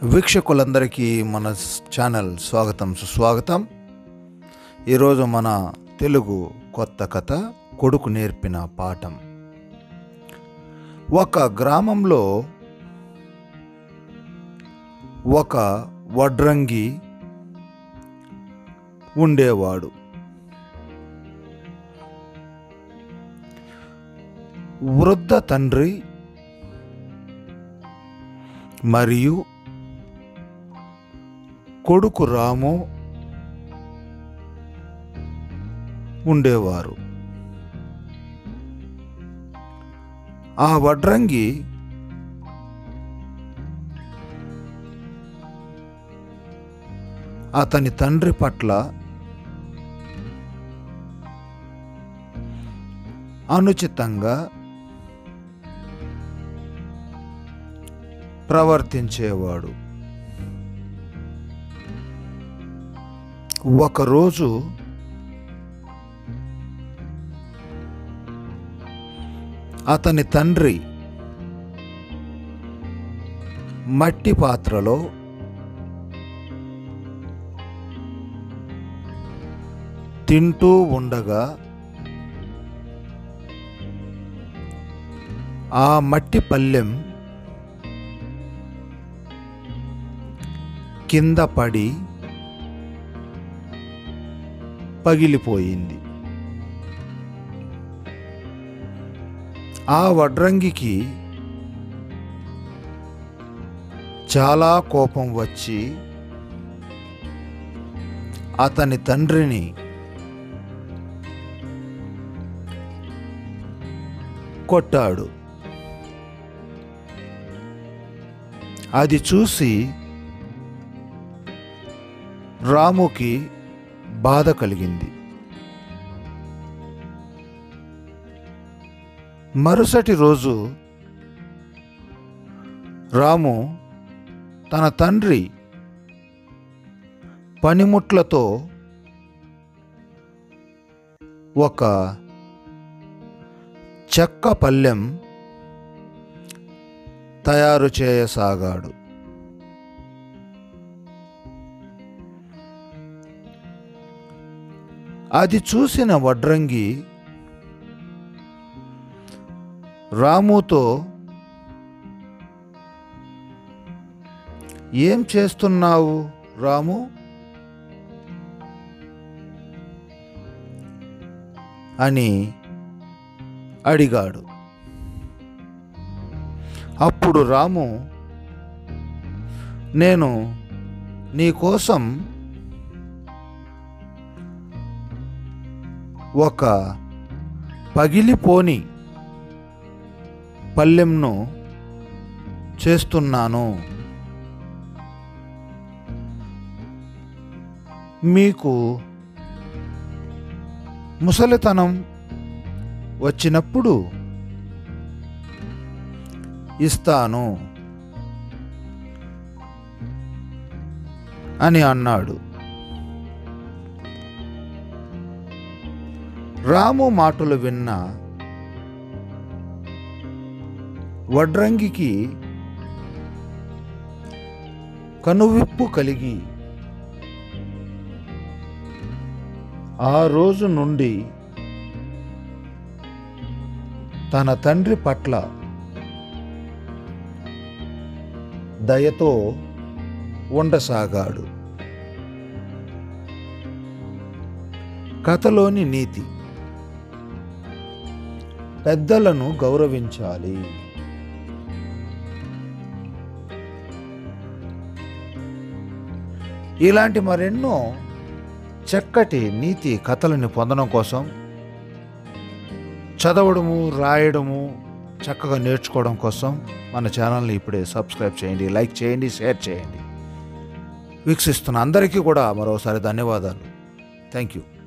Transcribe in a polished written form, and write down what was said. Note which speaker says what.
Speaker 1: వీక్షకులందరికీ మన ఛానల్ స్వాగతం సుస్వాగతం. ఈరోజు మన తెలుగు కొత్త కథ కొడుకు నేర్పిన పాఠం. ఒక గ్రామంలో ఒక వడ్రంగి ఉండేవాడు. వృద్ధ తండ్రి మరియు కొడుకు రాము ఉండేవారు. ఆ వడ్రంగి అతని తండ్రి పట్ల అనుచితంగా ప్రవర్తించేవాడు. ఒకరోజు అతని తండ్రి మట్టి పాత్రలో తింటూ ఉండగా ఆ మట్టి పళ్ళెం కింద పడి పగిలిపోయింది. ఆ వడ్రంగికి చాలా కోపం వచ్చి అతని తండ్రిని కొట్టాడు. అది చూసి రాముకి బాధ కలిగింది. మరుసటి రోజు రాము తన తండ్రి పనిముట్లతో ఒక చెక్క పళ్ళెం తయారు చేయసాగాడు. అది చూసిన వడ్రంగి రాముతో, "ఏం చేస్తున్నావు రాము?" అని అడిగాడు. అప్పుడు రాము, "నేను నీకోసం ఒక పగిలిపోని పళ్ళెంను చేస్తున్నాను. మీకు ముసలితనం వచ్చినప్పుడు ఇస్తాను" అని అన్నాడు. రాము మాటలు విన్న వడ్రంగికి కనువిప్పు కలిగి ఆ రోజు నుండి తన తండ్రి పట్ల దయతో ఉండసాగాడు. కథలోని నీతి: పెద్దలను గౌరవించాలి. ఇలాంటి మరెన్నో చక్కటి నీతి కథలను పొందడం కోసం చదవడము, రాయడము, చక్కగా నేర్చుకోవడం కోసం మన ఛానల్ని ఇప్పుడే సబ్స్క్రైబ్ చేయండి, లైక్ చేయండి, షేర్ చేయండి. వీక్షిస్తున్న అందరికీ కూడా మరోసారి ధన్యవాదాలు. Thank you.